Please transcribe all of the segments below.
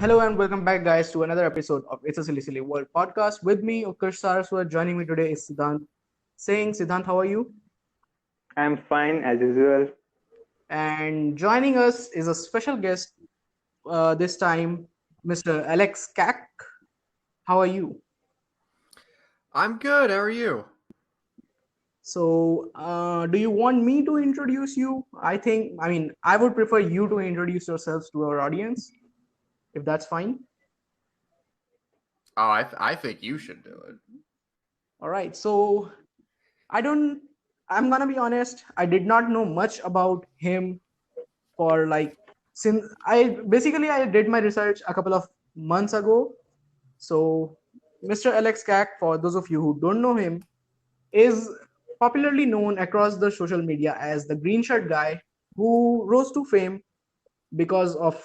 Hello and welcome back, guys, to another episode of It's a Silly World podcast. With me, Utkarsh Saraswat. Joining me today is Sidhant. Sidhant, how are you? I'm fine as usual. And joining us is a special guest this time, Mr. Alex Kack. How are you? I'm good. How are you? Do you want me to introduce you? I would prefer you to introduce yourselves to our audience, if that's fine. Oh, I think you should do it. All right. I don't, I'm gonna be honest, I did not know much about him for like since I did my research a couple of months ago. So Mr. Alex Kack, for those of you who don't know him, is popularly known across the social media as the green shirt guy who rose to fame because of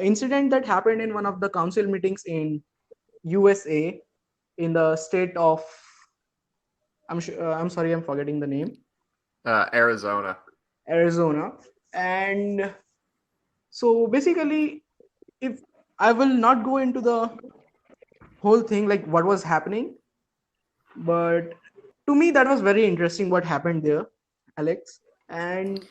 incident that happened in one of the council meetings in USA in the state of I'm sorry, I'm forgetting the name. Arizona. Arizona. And so basically, if I will not go into the whole thing, like what was happening, but to me, that was very interesting what happened there, Alex. And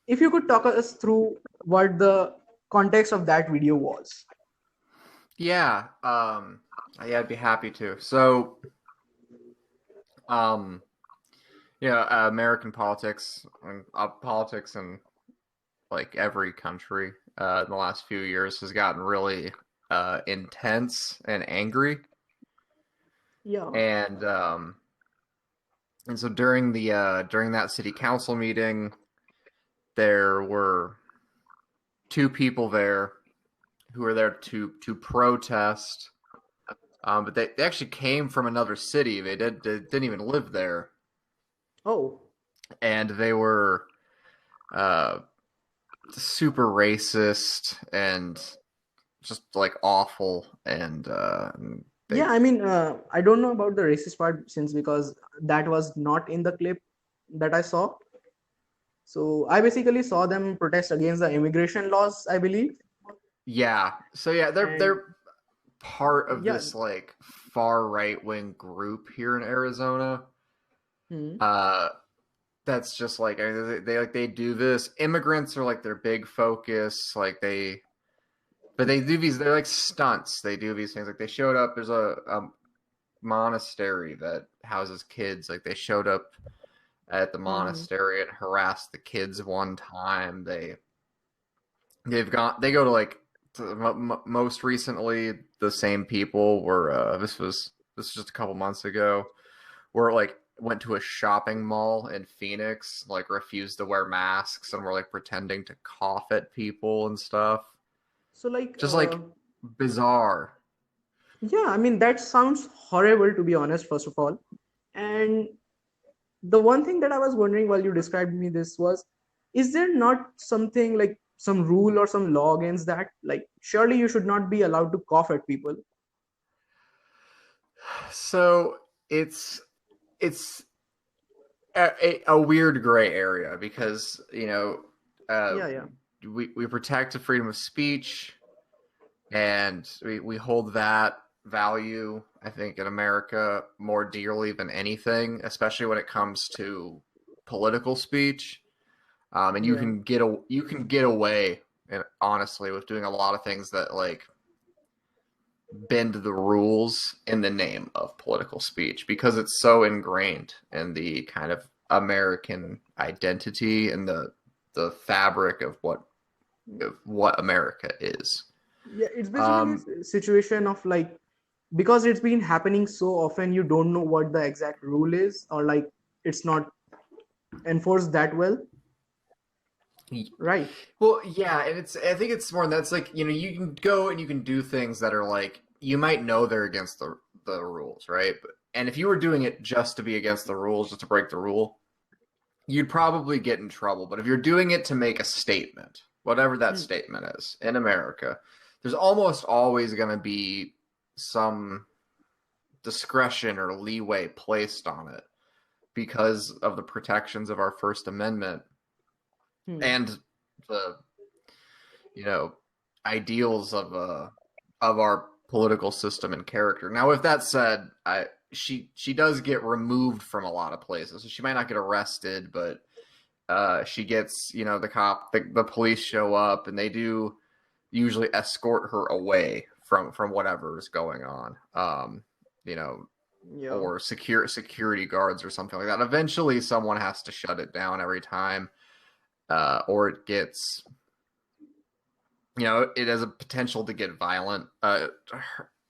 if you could talk us through what the context of that video was. Yeah. I'd be happy to. So, um, American politics and politics in like every country in the last few years has gotten really intense and angry. Yeah. And so during that city council meeting, there were two people there who were there to protest. But they actually came from another city. They didn't even live there. Oh. And they were super racist and just like awful. And I don't know about the racist part because that was not in the clip that I saw. So I basically saw them protest against the immigration laws, I believe. Yeah. So yeah, they're part of this like far right wing group here in Arizona. That's just like they do this. Immigrants are like their big focus. But they do they're like stunts. They do these things. Like they showed up. There's a monastery that houses kids. Like they showed up at the monastery and harassed the kids one time. They go to like most recently the same people were this was just a couple months ago, were like went to a shopping mall in Phoenix, like refused to wear masks and were like pretending to cough at people and stuff. So like just like bizarre. Yeah, that sounds horrible, to be honest, first of all. And the one thing that I was wondering while you described me this was, is there not something like some rule or some law against that? Like, surely you should not be allowed to cough at people. So it's a weird gray area because, we protect the freedom of speech and we hold that value, I think, in America more dearly than anything, especially when it comes to political speech. And you can get away, honestly, with doing a lot of things that like bend the rules in the name of political speech because it's so ingrained in the kind of American identity and the fabric of what America is. Yeah, it's basically a situation of like, because it's been happening so often, you don't know what the exact rule is, or like it's not enforced that well. Right. Well, yeah, and I think it's more that's like, you can go and you can do things that are like, you might know they're against the rules, right? And if you were doing it just to be against the rules, just to break the rule, you'd probably get in trouble. But if you're doing it to make a statement, whatever that statement is, in America, there's almost always going to be some discretion or leeway placed on it because of the protections of our First Amendment and the ideals of our political system and character. Now, with that said, she does get removed from a lot of places. So she might not get arrested, but she gets, the police show up and they do usually escort her away from whatever is going on. Yeah. Or security guards or something like that. Eventually, someone has to shut it down every time, or it gets, it has a potential to get violent.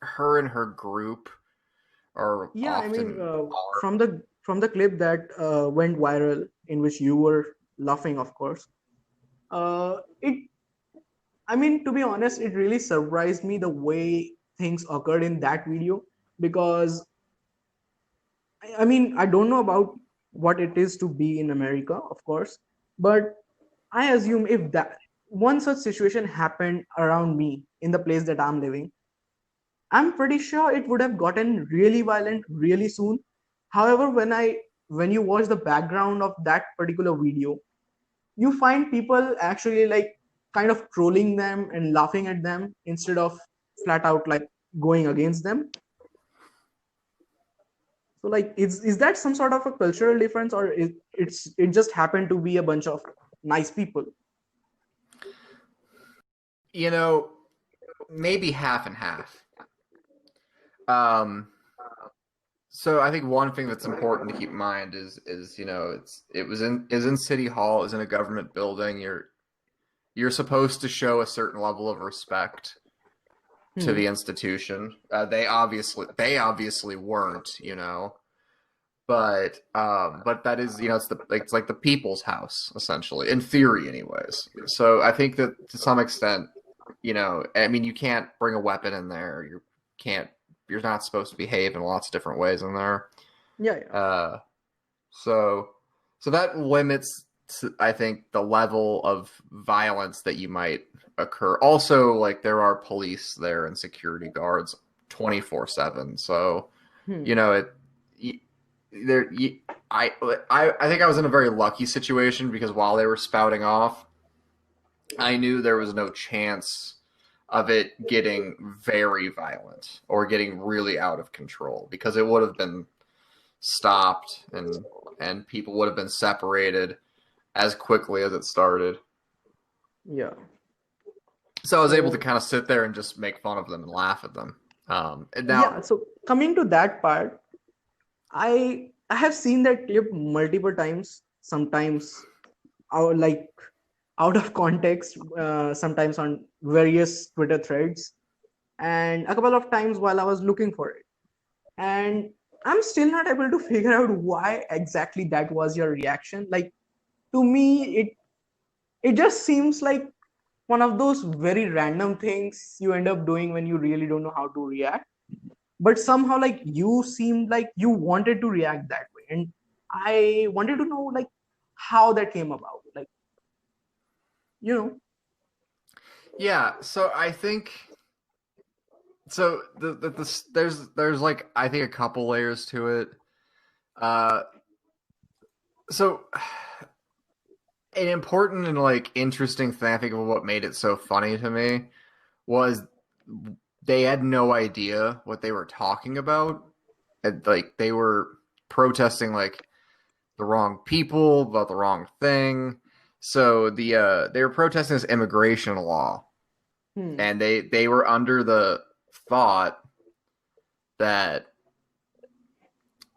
Her and her group are Yeah, I mean, often armed. from the clip that went viral, in which you were laughing, of course. It I mean, to be honest, it really surprised me the way things occurred in that video, because I mean, I don't know about what it is to be in America, of course, but I assume if that one such situation happened around me in the place that I'm living, I'm pretty sure it would have gotten really violent really soon. However, when you watch the background of that particular video, you find people actually like kind of trolling them and laughing at them instead of flat out like going against them. So like is that some sort of a cultural difference, or it just happened to be a bunch of nice people? Maybe half and half. Um, so I think one thing that's important to keep in mind is it was in City Hall, is in a government building. You're supposed to show a certain level of respect to Hmm. the institution. They obviously weren't, but that is, it's like the people's house essentially, in theory, anyways. So I think that to some extent, I mean, you can't bring a weapon in there. Can't. You're not supposed to behave in lots of different ways in there. Yeah, yeah. Uh, so so that limits, I think, the level of violence that you might occur. Also, like, there are police there and security guards 24/7. So Hmm. you know it. y- There, I think I was in a very lucky situation, because while they were spouting off, I knew there was no chance of it getting very violent or getting really out of control, because it would have been stopped, and people would have been separated as quickly as it started. Yeah. So I was able to So kind of sit there and just make fun of them and laugh at them. And now, yeah, so coming to that part, I have seen that clip multiple times, sometimes out like out of context, sometimes on various Twitter threads, and a couple of times while I was looking for it. And I'm still not able to figure out why exactly that was your reaction. Like, to me, it just seems like one of those very random things you end up doing when you really don't know how to react. But somehow, like, you seemed like you wanted to react that way, and I wanted to know like how that came about. Like, you know. yeah. So I think, so there's like, I think, a couple layers to it. Uh, so an important and like interesting thing, I think, of what made it so funny to me was they had no idea what they were talking about. And, like, they were protesting like the wrong people about the wrong thing. So they were protesting this immigration law, Hmm. and they were under the thought that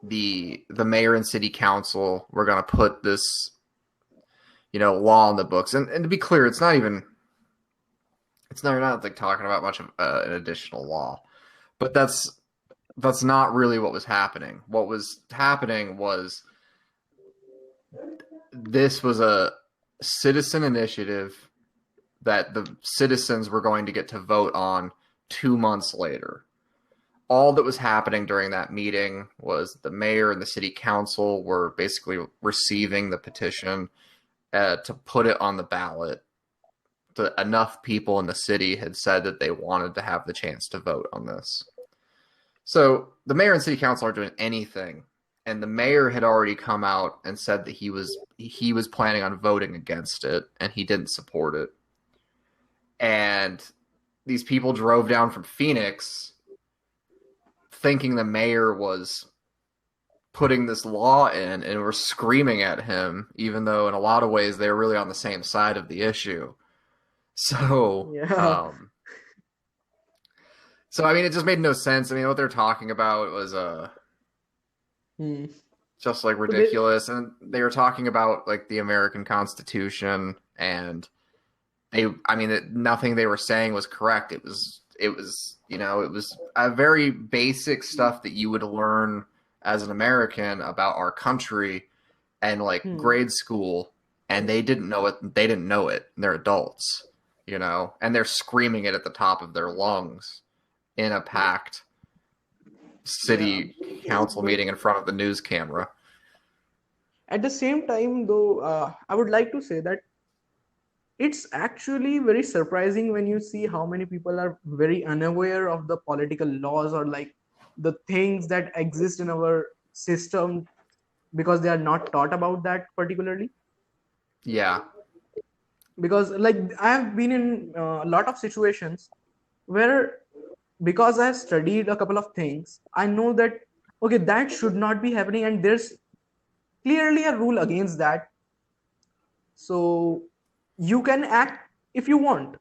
the mayor and city council were going to put this, law in the books. And to be clear, not like talking about much of an additional law, but that's not really what was happening. What was happening was, this was a citizen initiative that the citizens were going to get to vote on 2 months later. All that was happening during that meeting was the mayor and the city council were basically receiving the petition to put it on the ballot. Enough people in the city had said that they wanted to have the chance to vote on this. So the mayor and city council aren't doing anything, and the mayor had already come out and said that he was planning on voting against it, and he didn't support it. And these people drove down from Phoenix thinking the mayor was putting this law in and were screaming at him, even though in a lot of ways they were really on the same side of the issue. So, Yeah. so I mean, it just made no sense. I mean, what they're talking about was Hmm. just like So they, ridiculous, and they were talking about like the American Constitution, and I mean, nothing they were saying was correct. It was, it was a very basic stuff that you would learn as an American about our country and like hmm. grade school, and they didn't know it. They didn't know it. And they're adults, and they're screaming it at the top of their lungs in a packed Yeah. city council meeting in front of the news camera. At the same time, though, I would like to say that it's actually very surprising when you see how many people are very unaware of the political laws or like the things that exist in our system because they are not taught about that particularly. Yeah, Because like I have been in a lot of situations where because I have studied a couple of things, I know that okay, that should not be happening, and there's clearly a rule against that. So you can act if you want.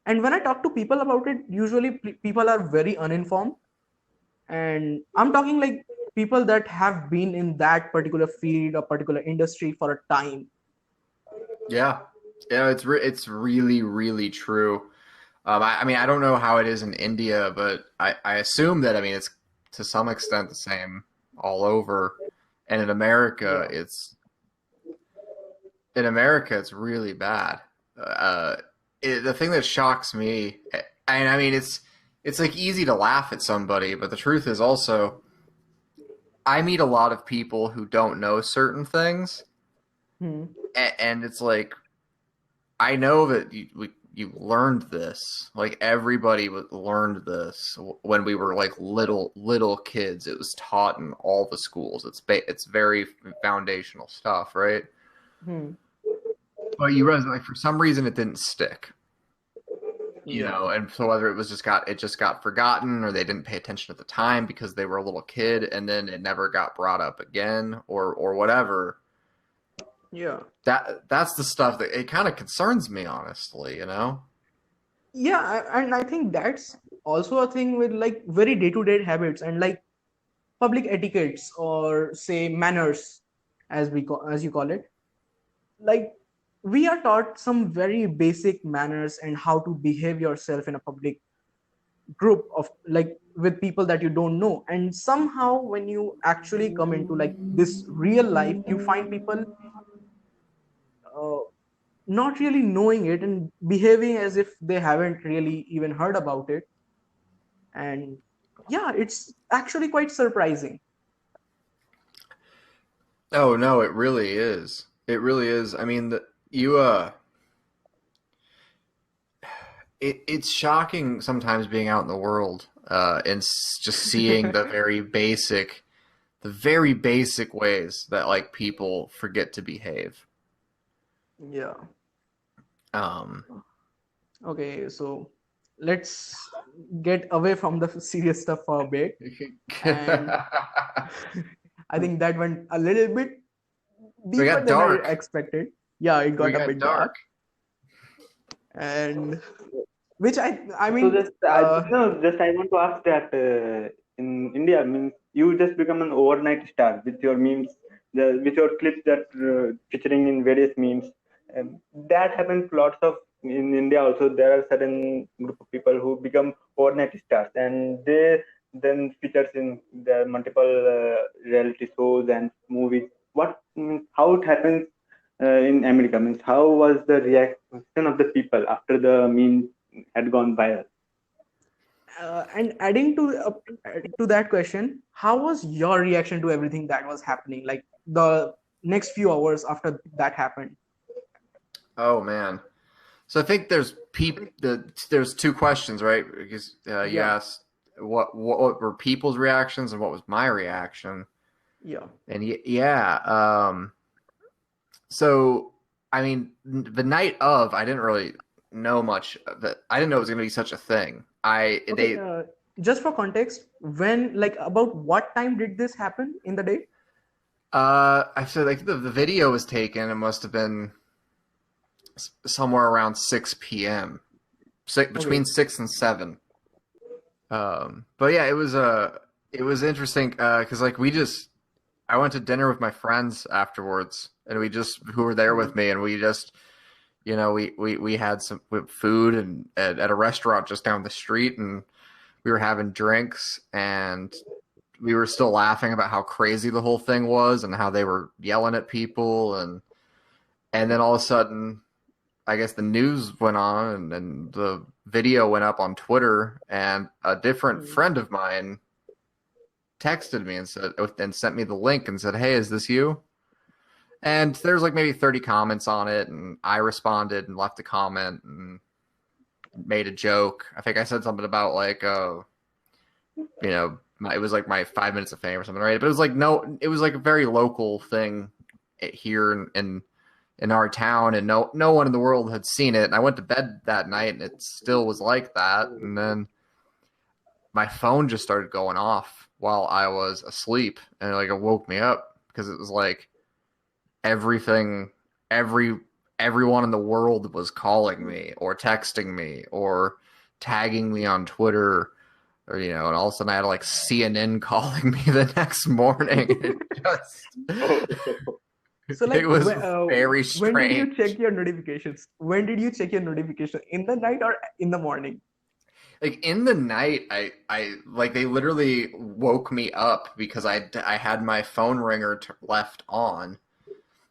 And when I talk to people about it, usually people are very uninformed. And I'm talking like people that have been in that particular field or particular industry for a time. yeah, yeah. It's really really true. I mean, I don't know how it is in India, but I assume that, I mean, it's to some extent the same all over. And Yeah. In America, it's really bad. Uh, the thing that shocks me, and I mean, it's like easy to laugh at somebody, but the truth is also, I meet a lot of people who don't know certain things, Hmm. and it's like I know that you learned this. Like everybody learned this when we were like little kids. It was taught in all the schools. It's very foundational stuff, right? Hmm. But you realize like for some reason it didn't stick, Yeah. and so whether it just got forgotten or they didn't pay attention at the time because they were a little kid, and then it never got brought up again or whatever. Yeah. That's the stuff that it kind of concerns me, honestly. Yeah. And I think that's also a thing with like very day-to-day habits and like public etiquettes or say manners, as you call it. Like we are taught some very basic manners and how to behave yourself in a public group of like with people that you don't know, and somehow when you actually come into like this real life you find people uh, not really knowing it and behaving as if they haven't really even heard about it. And yeah, it's actually quite surprising. Oh no, it really is. It really is. I mean, it's shocking sometimes being out in the world and just seeing the very basic ways that like people forget to behave. Yeah. Um, Okay, so let's get away from the serious stuff for a bit. we And I think that went a little bit deeper got than I dark. expected. Yeah, it We got a got bit dark. dark. And which I So mean, just I no, just I want to ask that in India means you just become an overnight star with your memes, with your clips that featuring in various memes. That happens lots of in India also. There are certain group of people who become overnight stars, and they then features in their multiple reality shows and movies. What means how it happens in America means how was the reaction of the people after the meme had gone viral? and adding to that question, how was your reaction to everything that was happening? Like the next few hours after that happened. Oh man. So I think there's two questions, right? Because you Yeah, asked what were people's reactions and what was my reaction. yeah, And yeah, so I mean, the night of, I didn't really know much that I didn't know it was going to be such a thing. Okay, just for context, when, like, about what time did this happen in the day? I said like the video was taken. It must have been somewhere around 6 p.m. Between Okay. 6 and 7. But yeah, it was interesting because like I went to dinner with my friends afterwards, and who were there Hmm. with me, and we just we had some food and at a restaurant just down the street, and we were having drinks, and we were still laughing about how crazy the whole thing was and how they were yelling at people, and then all of a sudden I guess the news went on, and the video went up on Twitter, and a different Hmm. friend of mine texted me and sent me the link and said, "Hey, is this you?" And there's like maybe 30 comments on it, and I responded and left a comment and made a joke. I think I said something about like, it was like my 5 minutes of fame or something, right? But it was like it was like a very local thing here in our town, and no one in the world had seen it. And I went to bed that night, and it still was like that. And then my phone just started going off while I was asleep, and like it woke me up because it was like everything, every everyone in the world was calling me or texting me or tagging me on Twitter, or and all of a sudden I had like CNN calling me the next morning. It Oh, just So, it like, was very when did you strange. check your notifications? When did you check your notification? In the night or in the morning? Like in the night, I like they literally woke me up because I had my phone ringer left on,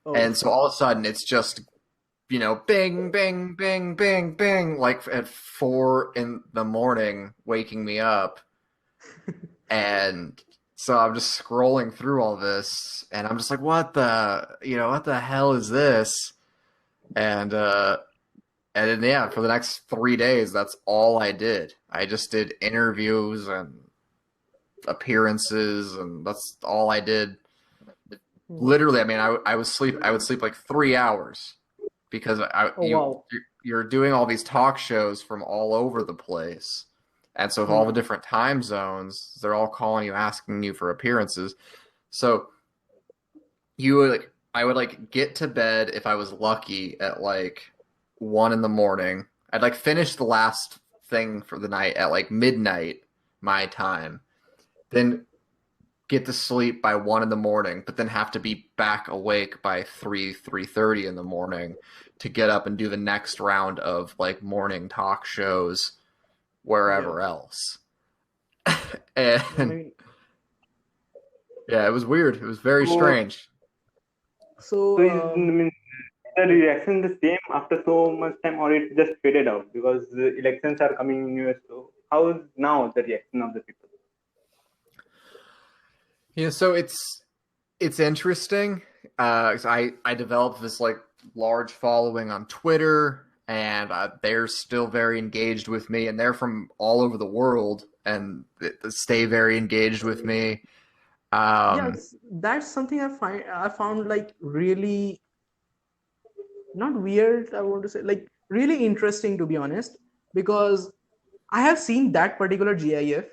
Oh, and so all of a sudden it's just bing, bing, bing, bing, bing, like at 4 in the morning, waking me up. And so I'm just scrolling through all this, and I'm just like, what the hell is this? And then yeah, for the next 3 days, that's all I did. I just did interviews and appearances, and that's all I did. hmm. Literally, I mean, I would sleep like 3 hours because Oh, wow. you're doing all these talk shows from all over the place, and so with all the Hmm. different time zones, they're all calling you, asking you for appearances. So I would like get to bed if I was lucky at like 1 in the morning. I'd like finish the last thing for the night at like midnight my time, then get to sleep by 1 in the morning, but then have to be back awake by 3:30 in the morning to get up and do the next round of like morning talk shows Yeah. wherever else. I And mean, yeah, it was weird. It was very so, strange. so, I mean, the reaction the same after so much time, or it just faded out because the elections are coming in US. So how is now the reaction of the people? Yeah, so it's interesting. 'Cause I developed this like large following on Twitter, and they're still very engaged with me, and they're from all over the world, and they stay very engaged with me. Um, yes, that's something I found like really not weird, I want to say, like, really interesting, to be honest, because I have seen that particular GIF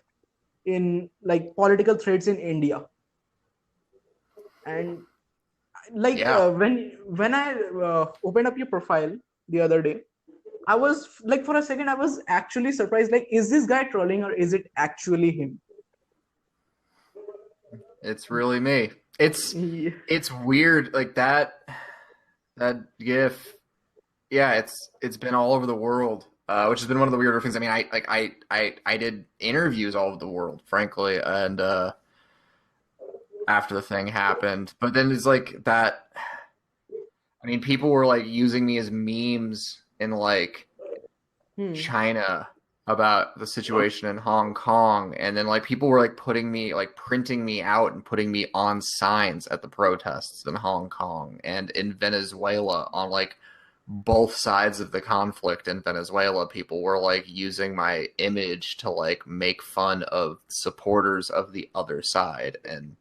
in like political threads in India. And like, yeah, when I opened up your profile the other day, I was like, for a second I was actually surprised, like, is this guy trolling or is it actually him? it's really me. It's Yeah. it's weird like that GIF. Yeah, it's been all over the world, which has been one of the weirder things. I mean, I did interviews all over the world, frankly, and after the thing happened, but then it's like that. I mean, people were like using me as memes in like Hmm. China about the situation in Hong Kong, and then like people were like printing me out and putting me on signs at the protests in Hong Kong and in Venezuela on like both sides of the conflict in Venezuela. People were like using my image to like make fun of supporters of the other side, and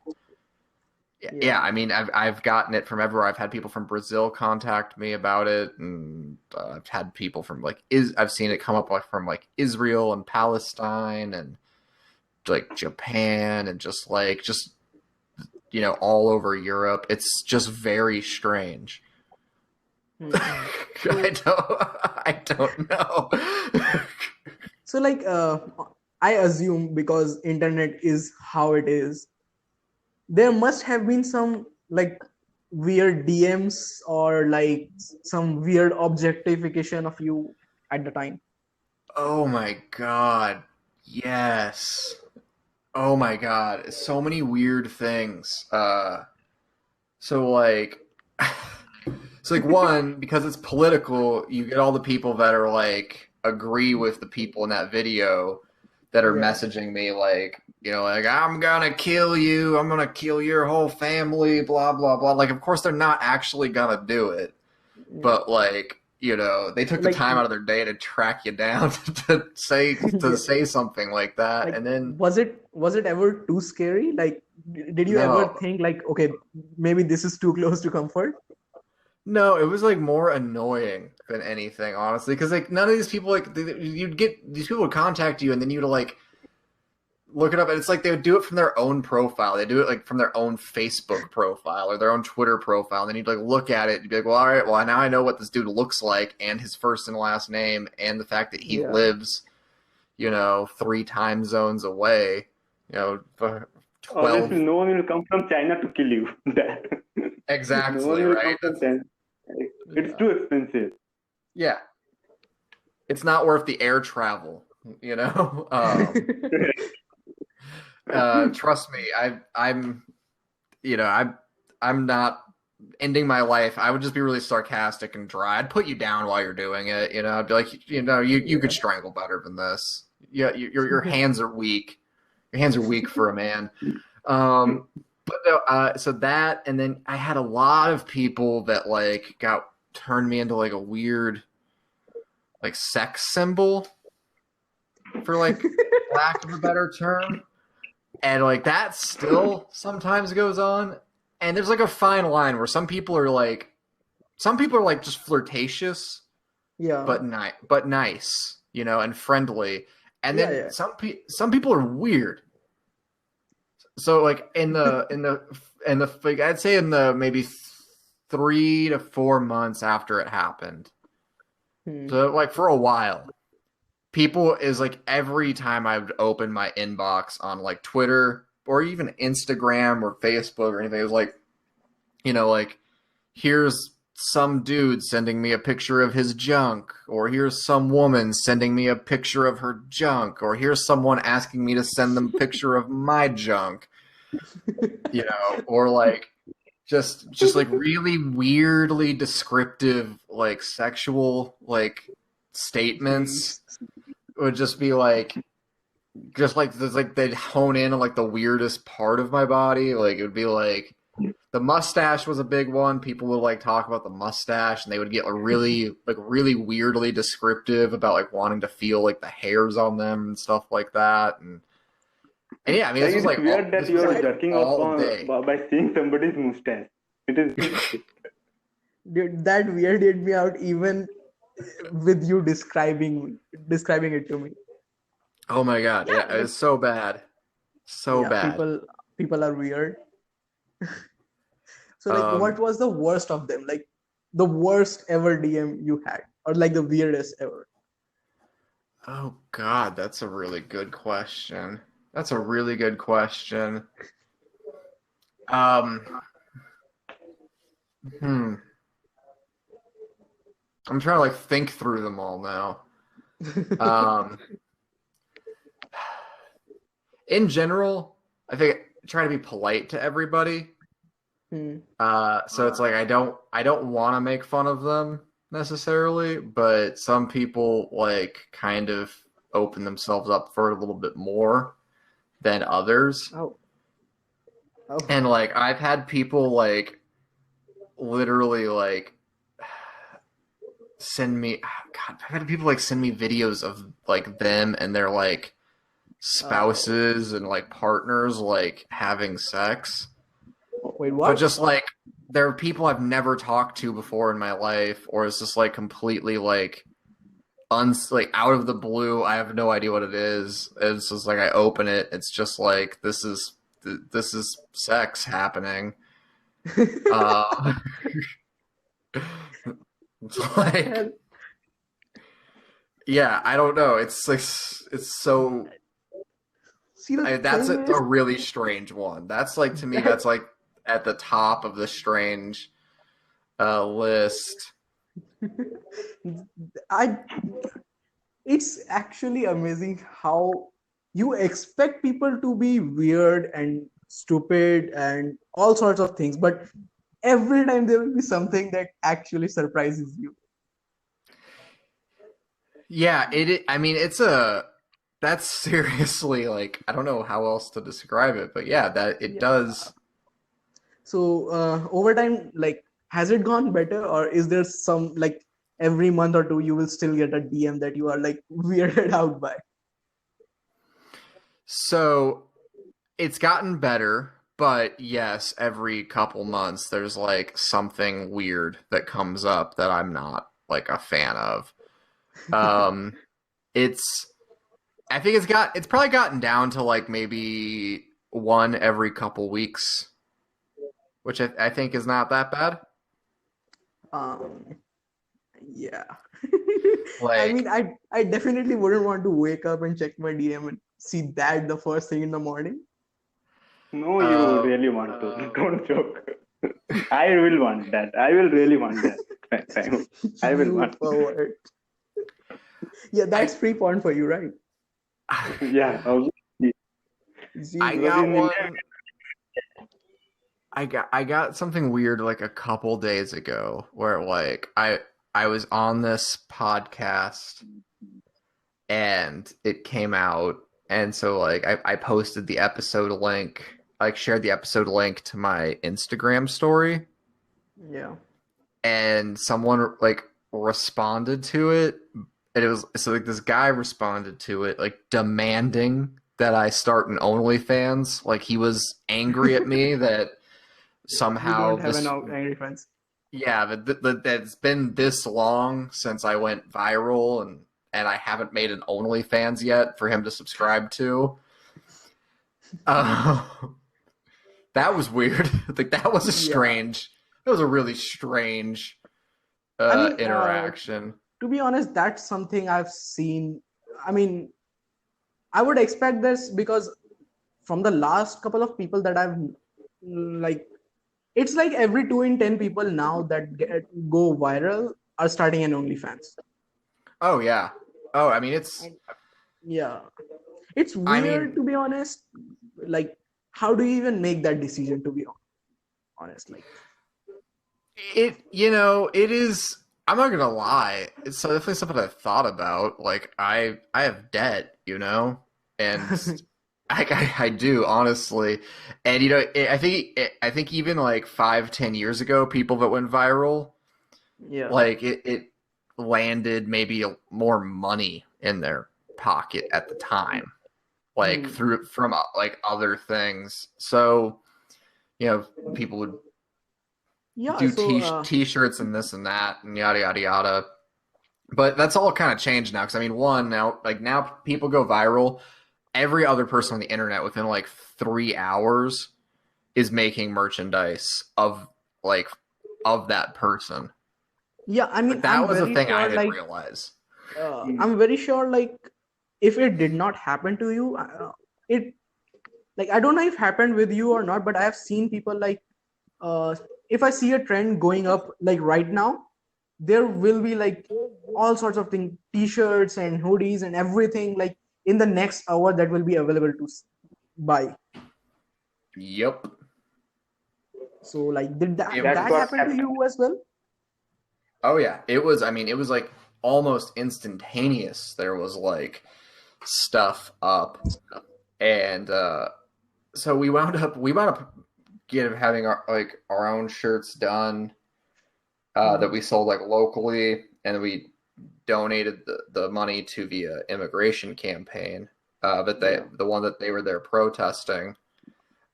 Yeah, I mean, I've gotten it from everywhere. I've had people from Brazil contact me about it, and I've had people from like I've seen it come up like from like Israel and Palestine and like Japan and just all over Europe. It's just very strange. So I don't know. so like I assume because internet is how it is, there must have been some like weird DMs or like some weird objectification of you at the time. Oh my god. Yes. Oh my god. So many weird things. So like so like one, because it's political, you get all the people that are like agree with the people in that video that are Yeah. messaging me like, like I'm gonna kill you, I'm gonna kill your whole family, blah blah blah. Like of course they're not actually gonna do it, Yeah. but like, they took the Like time out of their day to track you down to say to yeah. say something like that. Like And then was it ever too scary? Like did you ever no. think like, okay, maybe this is too close to comfort? No, it was like more annoying than anything, honestly, because like none of these people you'd get these people would contact you and then you'd like look it up and it's like they would do it from their own profile. They do it like from their own Facebook profile or their own Twitter profile, and then you'd like look at it and you'd be like, well, all right, well now I know what this dude looks like and his first and last name and the fact that he Yeah. lives, 3 time zones away, for 12. Obviously, no one will come from China to kill you. That no Exactly, one will come right? from China. It's Yeah. too expensive. Yeah. It's not worth the air travel, trust me, I'm not ending my life. I would just be really sarcastic and dry. I'd put you down while you're doing it. I'd be like, you could strangle better than this. Yeah, your hands are weak. Your hands are weak for a man. But no, so that, and then I had a lot of people that like turned me into like a weird like sex symbol, for like lack of a better term. And like that still sometimes goes on. And there's like a fine line where some people are like just flirtatious, Yeah. but nice, and friendly. And Yeah, then yeah. some people are weird. So like in the like, I'd say in the maybe 3 to 4 months after it happened. So like for a while, people is like every time I would open my inbox on like Twitter or even Instagram or Facebook or anything, it was like, like here's some dude sending me a picture of his junk, or here's some woman sending me a picture of her junk, or here's someone asking me to send them a picture of my junk, or like just like really weirdly descriptive like sexual like statements would just be like there's like they'd hone in on like the weirdest part of my body. Like it would be like the mustache was a big one. People would like talk about the mustache and they would get really weirdly descriptive about like wanting to feel like the hairs on them and stuff like that. And yeah, I mean, Like, this was it's like weird that this you was are like jerking off all day. by seeing somebody's mustache. It is. Dude, that weirded me out even with you describing it to me. Oh my god, yeah, it was so bad. So Yeah, bad. people are weird. So like what was the worst of them? Like the worst ever DM you had, or like the weirdest ever? Oh god, that's a really good question. That's a really good question. I'm trying to like think through them all now. In general, I think I try to be polite to everybody. So it's like I don't want to make fun of them necessarily, but some people like kind of open themselves up for it a little bit more than others. Oh. And like I've had people like literally like send me God, I've had people like send me videos of like them and their like spouses and like partners like having sex. Wait, but what? just like there are people I've never talked to before in my life, or it's just like completely like like out of the blue. I have no idea what it is. It's just like I open it. It's just like this is sex happening. It's like Hell, yeah, I don't know. It's like it's so see, the that's thing is a really strange one. That's like to me that that's like at the top of the strange list. I it's actually amazing how you expect people to be weird and stupid and all sorts of things, but every time there will be something that actually surprises you. Yeah, I mean, it's a that's seriously like I don't know how else to describe it, but yeah, that it Yeah. does. So over time, like, has it gone better, or is there some like every month or two you will still get a DM that you are like weirded out by? So it's gotten better, but yes, every couple months there's like something weird that comes up that I'm not like a fan of. Um, it's I think it's probably gotten down to like maybe one every couple weeks, which I think is not that bad. Um, yeah. I Like, mean, I definitely wouldn't want to wake up and check my DM and see that the first thing in the morning. No, you uh, really want to. Don't joke. I will want that. I will really want that. I will You want. forward. Yeah, I that's free porn for you, right? Yeah, obviously. I Jesus. Because got in India, one. I got something weird like a couple days ago where like I was on this podcast and it came out, and so like I posted the episode link, like shared the episode link to my Instagram story, Yeah. and someone like responded to it, and it was so like this guy responded to it like demanding that I start an OnlyFans. Like he was angry at me that You somehow don't have an this angry friends. yeah that it's been this long since I went viral, and I haven't made an OnlyFans yet for him to subscribe to. Uh, that was weird. Like Yeah. that was a really strange I mean, interaction. to be honest, that's something I've seen. I mean, I would expect this because from the last couple of people that I've like, it's like every 2 in 10 people now that go viral are starting an OnlyFans. Oh yeah. Oh, I mean it's. And yeah, it's I weird mean to be honest. Like, how do you even make that decision? To be honest, like, it. You know it is. I'm not gonna lie. It's definitely something I've thought about. Like I have debt, you know, and I do honestly, and you know I think even like 5-10 years ago, people that went viral, yeah. like it landed maybe more money in their pocket at the time, like Hmm. through from like other things. So you know people would Yeah. do So, t-shirts and this and that and yada yada yada. But that's all kind of changed now because I mean, one now like now people go viral. Every other person on the internet within like 3 hours is making merchandise of like of that person. yeah. I mean, Like that was a thing I didn't like, realize. I'm very sure, like, if it did not happen to you, it like I don't know if it happened with you or not, but I have seen people like, uh, if I see a trend going up like right now, there will be like all sorts of things, t-shirts and hoodies and everything like in the next hour that will be available to buy. Yep. So like, did It that that's what was happen to happened. you as well? oh yeah. It was I mean, it was like almost instantaneous. There was like stuff up and so we wound up having our like our own shirts done that Hmm. we sold like locally, and we donated the money to the immigration campaign that they Yeah. the one that they were there protesting.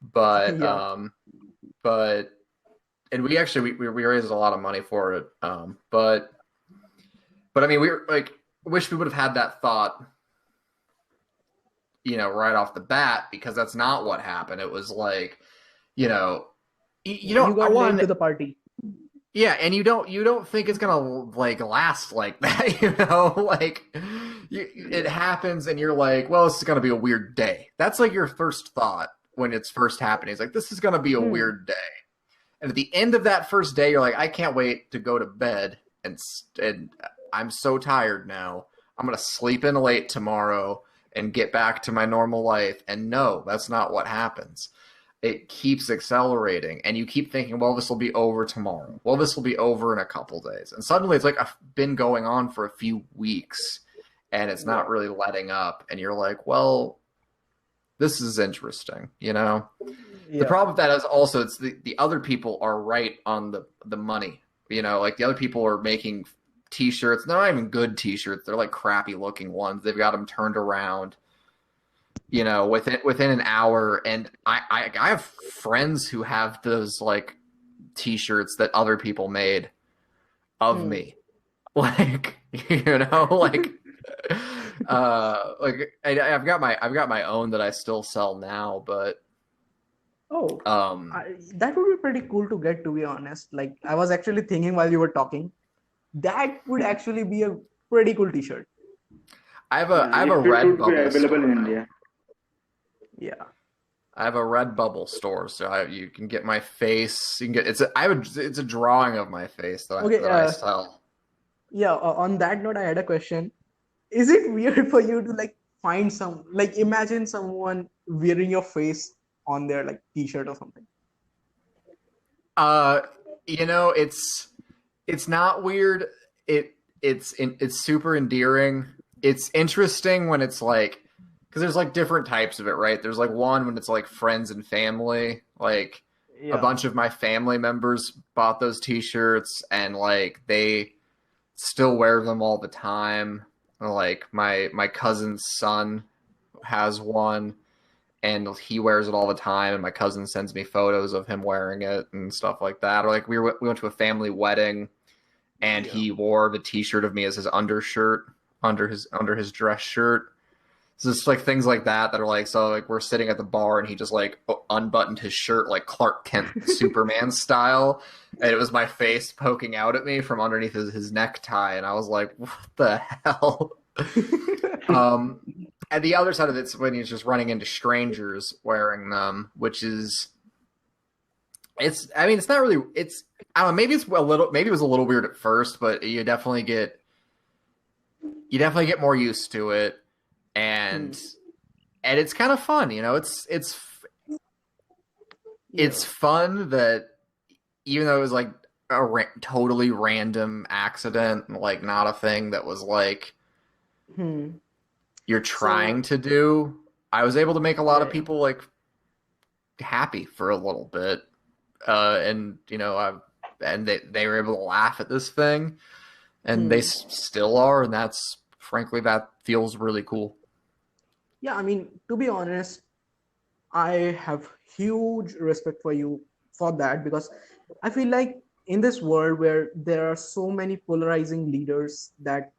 But Yeah. and we actually we raised a lot of money for it. But I mean, we were like, wish we would have had that thought, right off the bat, because that's not what happened. It was like, you don't. You I got late want, to the party. yeah, and you don't think it's gonna like last like that, like it happens, and you're like, well, this is gonna be a weird day. That's like your first thought when it's first happening. It's like, this is gonna be a weird day. And at the end of that first day, you're like, I can't wait to go to bed, and I'm so tired now. I'm going to sleep in late tomorrow and get back to my normal life. And no, that's not what happens. It keeps accelerating, and you keep thinking, well, this will be over tomorrow. Well, this will be over in a couple days. And suddenly it's like been going on for a few weeks, and it's not really letting up. And you're like, well, this is interesting, Yeah. The problem with that is also it's the other people are right on the money. Like the other people are making T-shirts. They're not even good T-shirts. They're like crappy looking ones. They've got them turned around, within an hour. And I have friends who have those like T-shirts that other people made of me, like like. Like I've got my own that I still sell now, but that would be pretty cool to get, to be honest. Like, I was actually thinking while you were talking, that would actually be a pretty cool T-shirt. I have a Redbubble available in store India. Yeah. I have a Redbubble store, so you can get my face. You can get it's a drawing of my face that I sell. Yeah. On that note, I had a question. Is it weird for you to like find imagine someone wearing your face on their like T-shirt or something? It's not weird. It's super endearing. It's interesting when it's like, because there's like different types of it, right? There's like one when it's like friends and family. Like a bunch of my family members bought those T-shirts, and like they still wear them all the time. Like my cousin's son has one, and he wears it all the time, and my cousin sends me photos of him wearing it and stuff like that. Or like we went to a family wedding, and he wore the T-shirt of me as his undershirt under his dress shirt. So it's like things like that are like, so like we're sitting at the bar, and he just like unbuttoned his shirt like Clark Kent Superman style, and it was my face poking out at me from underneath his necktie, and I was like, what the hell? And the other side of it's when he's just running into strangers wearing them, which is, it's not really, I don't know, maybe it was a little weird at first, but you definitely get more used to it. And it's kind of fun, it's fun that even though it was like a totally random accident, like not a thing that was like you're trying to do, I was able to make a lot of people like happy for a little bit, and and they were able to laugh at this thing, and they still are, and that's frankly, that feels really cool. Yeah, I mean, to be honest, I have huge respect for you for that, because I feel like in this world where there are so many polarizing leaders that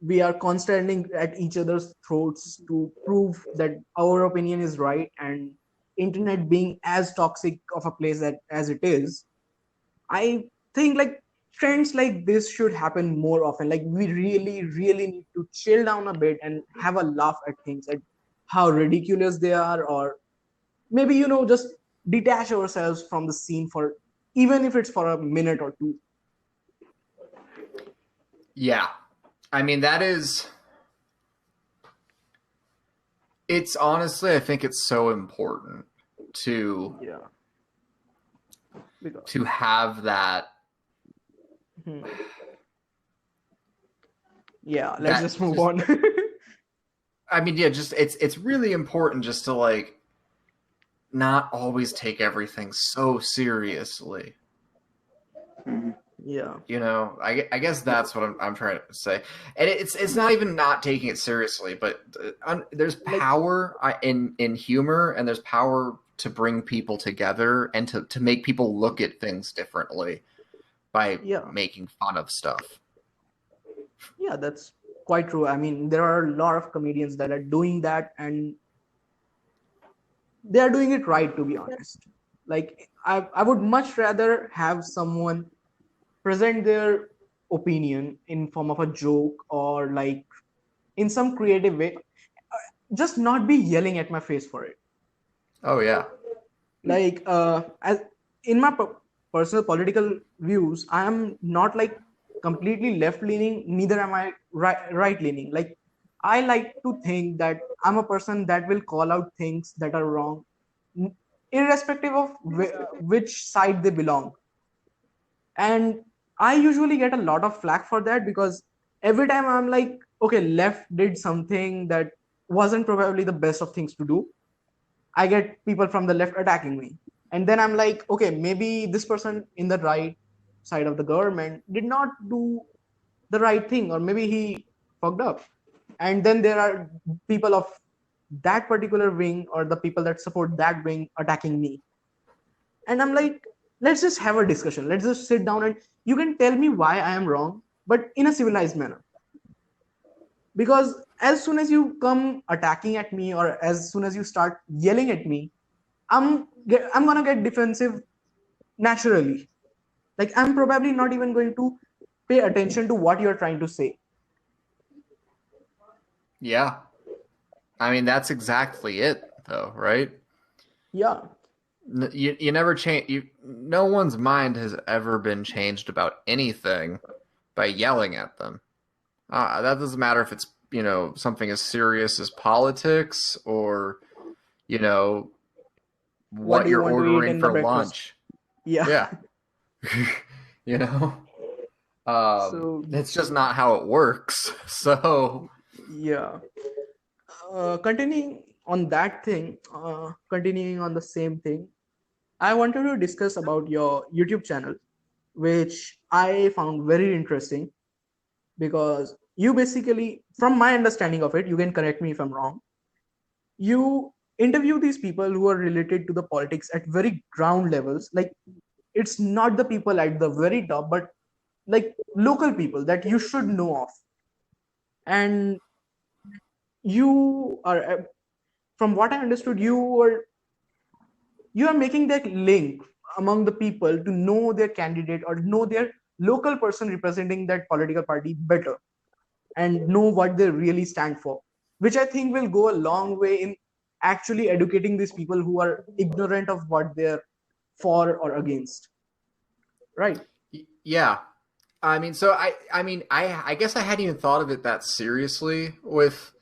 we are constantly at each other's throats to prove that our opinion is right, and internet being as toxic of a place as it is, I think like trends like this should happen more often. Like, we really, really need to chill down a bit and have a laugh at things, at how ridiculous they are, or maybe, just detach ourselves from the scene for, even if it's for a minute or two. Yeah. I mean, it's honestly, I think it's so important to have that. Yeah, let's just move on. I mean, yeah, just it's really important just to like not always take everything so seriously. Yeah. I guess that's what I'm trying to say. And it's not even not taking it seriously, but there's power in humor, and there's power to bring people together and to make people look at things differently by Yeah. making fun of stuff. Yeah, that's quite true. I mean, there are a lot of comedians that are doing that, and they are doing it right, to be honest. Like, I would much rather have someone present their opinion in form of a joke or like in some creative way, just not be yelling at my face for it. Oh yeah. Like, as in my personal political views, I am not like completely left leaning, neither am I right leaning. Like, I like to think that I'm a person that will call out things that are wrong, irrespective of which side they belong. And I usually get a lot of flack for that, because every time I'm like, okay, left did something that wasn't probably the best of things to do, I get people from the left attacking me. And then I'm like, okay, maybe this person in the right side of the government did not do the right thing, or maybe he fucked up. And then there are people of that particular wing, or the people that support that wing, attacking me. And I'm like, let's just have a discussion. Let's just sit down and you can tell me why I am wrong, but in a civilized manner. Because as soon as you come attacking at me, or as soon as you start yelling at me, I'm gonna get defensive naturally. Like, I'm probably not even going to pay attention to what you're trying to say. Yeah. I mean, that's exactly it, though, right? Yeah. You never change. No one's mind has ever been changed about anything by yelling at them. That doesn't matter if it's something as serious as politics or What what do you you're want to eat ordering in the for breakfast? lunch. Yeah. Yeah. you know, So it's just not how it works. So yeah. Continuing on that thing, continuing on the same thing, I wanted to discuss about your YouTube channel, which I found very interesting, because you basically, from my understanding of it, you can correct me if I'm wrong, you interview these people who are related to the politics at very ground levels. Like, it's not the people at the very top, but like local people that you should know of. And you are, from what I understood, you are making that link among the people to know their candidate or know their local person representing that political party better, and know what they really stand for, which I think will go a long way in actually educating these people who are ignorant of what they're for or against. Right. yeah, I mean, so I guess I hadn't even thought of it that seriously with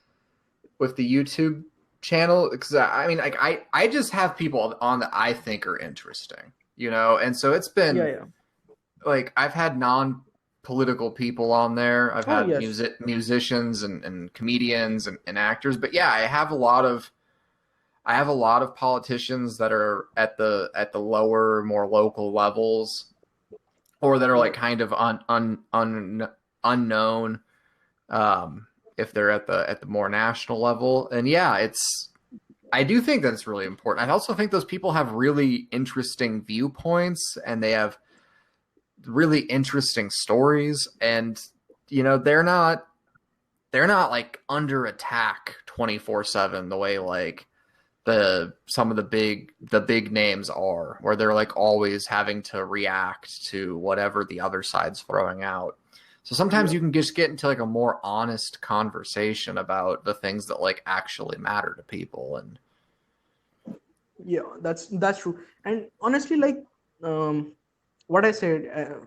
the YouTube channel, because I mean, like I just have people on that I think are interesting, and so it's been Yeah. like I've had non-political people on there. I've Oh, had yes. musicians and comedians and actors, but yeah, I have a lot of politicians that are at the lower, more local levels, or that are like kind of unknown, if they're at the more national level. And yeah, I do think that it's really important. I also think those people have really interesting viewpoints, and they have really interesting stories, and they're not like under attack 24/7 the way like some of the big names are, where they're like always having to react to whatever the other side's throwing out. So sometimes Yeah. you can just get into like a more honest conversation about the things that like actually matter to people. And Yeah, that's true. And honestly, like, what I said,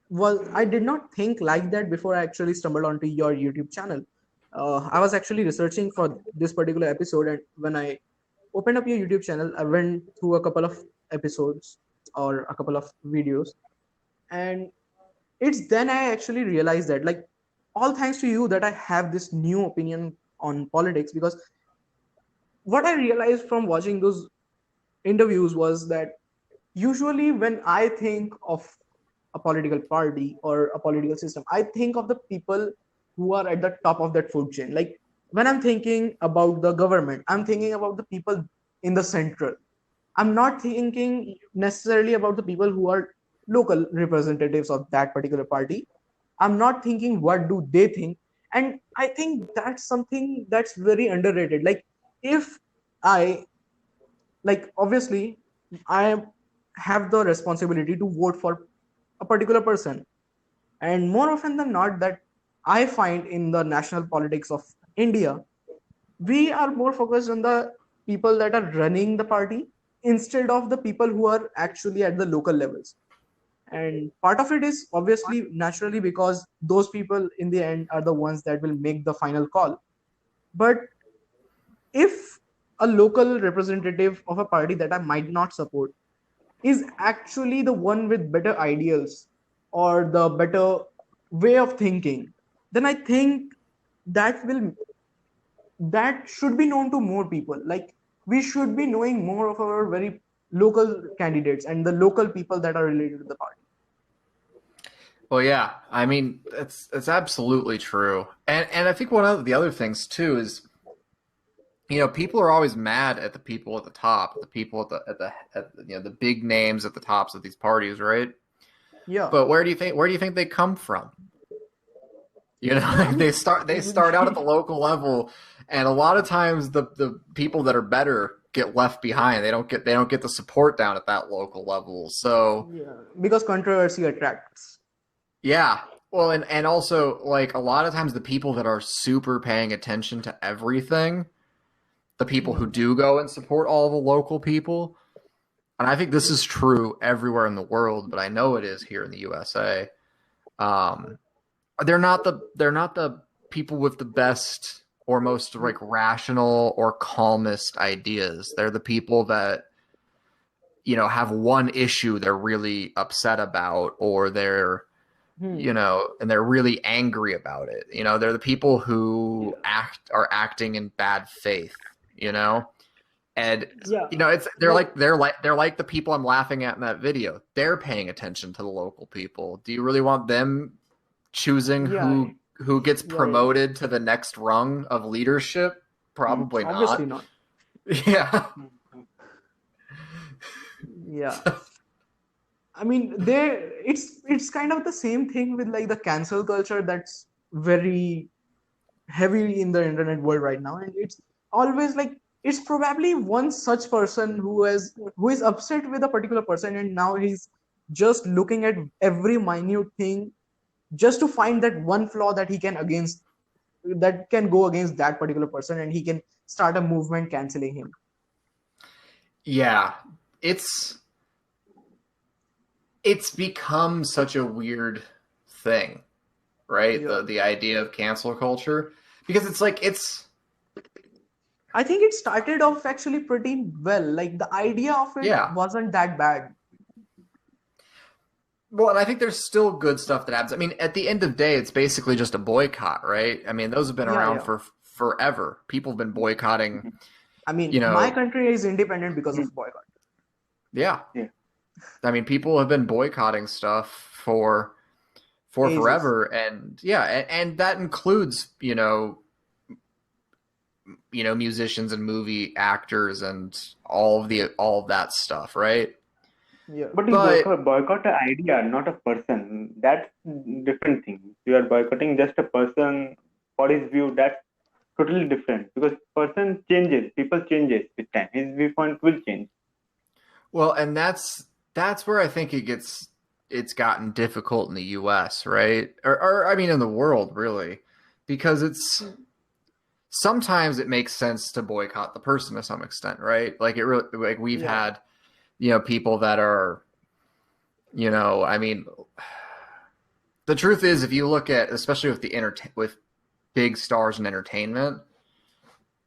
was I did not think like that before I actually stumbled onto your YouTube channel. I was actually researching for this particular episode, and when I opened up your YouTube channel, I went through a couple of episodes or a couple of videos, and it's then I actually realized that, like, all thanks to you, that I have this new opinion on politics. Because what I realized from watching those interviews was that usually when I think of a political party or a political system, I think of the people who are at the top of that food chain. Like, when I'm thinking about the government, I'm thinking about the people in the central. I'm not thinking necessarily about the people who are local representatives of that particular party. I'm not thinking what do they think. And I think that's something that's very underrated. Like, if I, like, obviously, I have the responsibility to vote for a particular person. And more often than not, that I find in the national politics of India, we are more focused on the people that are running the party instead of the people who are actually at the local levels. And part of it is obviously naturally because those people in the end are the ones that will make the final call. But if a local representative of a party that I might not support is actually the one with better ideals or the better way of thinking, then I think that will that should be known to more people. Like, we should be knowing more of our very local candidates and the local people that are related to the party. Well, yeah, I mean it's absolutely true, and I think one of the other things too is, people are always mad at the people at the top, the people at the big names at the tops of these parties, right? Yeah, But where do you think they come from? I They mean, start out at the local level, and a lot of times the people that are better get left behind. They don't get the support down at that local level. So yeah, because controversy attracts. yeah. Well, and also, like, a lot of times the people that are super paying attention to everything, the people who Hmm. do go and support all the local people, and I think this is true everywhere in the world, but I know it is here in the USA. Um, they're not the people with the best or most like rational or calmest ideas. They're the people that have one issue they're really upset about, or Hmm. and they're really angry about it. They're the people who are acting in bad faith. You know, and Yeah, it's they're like, like they're like they're like the people I'm laughing at in that video. They're paying attention to the local people. Do you really want them choosing yeah, who gets yeah. promoted to the next rung of leadership? Probably Obviously not. not. Yeah. Yeah. I mean, it's kind of the same thing with like the cancel culture that's very heavy in the internet world right now, and it's always like it's probably one such person who is upset with a particular person, and now he's just looking at every minute thing just to find that one flaw that can go against that particular person, and he can start a movement canceling him. Yeah. It's it's become such a weird thing, right? Yeah, The idea of cancel culture, because it's like I think it started off actually pretty well. Like, the idea of it yeah. wasn't that bad. Well, and I think there's still good stuff that happens. I mean, at the end of the day, it's basically just a boycott, right? I mean, those have been Yeah, around yeah. for forever. People have been boycotting, I you mean, my know, country is independent because of boycott. yeah. Yeah. I mean, people have been boycotting stuff for Ages. forever, and yeah, and that includes, musicians and movie actors and all of that stuff, right? Yeah. But you But boycott an idea, not a person. That's different thing. You are boycotting just a person for his view. That's totally different because person changes, people changes with time. His viewpoint will change. well, and that's where I think it's gotten difficult in the US, right? Or I mean in the world, really, because it's sometimes it makes sense to boycott the person to some extent, right? Like it really, like we've Yeah. had, people that are, I mean, the truth is, if you look at, especially with with big stars in entertainment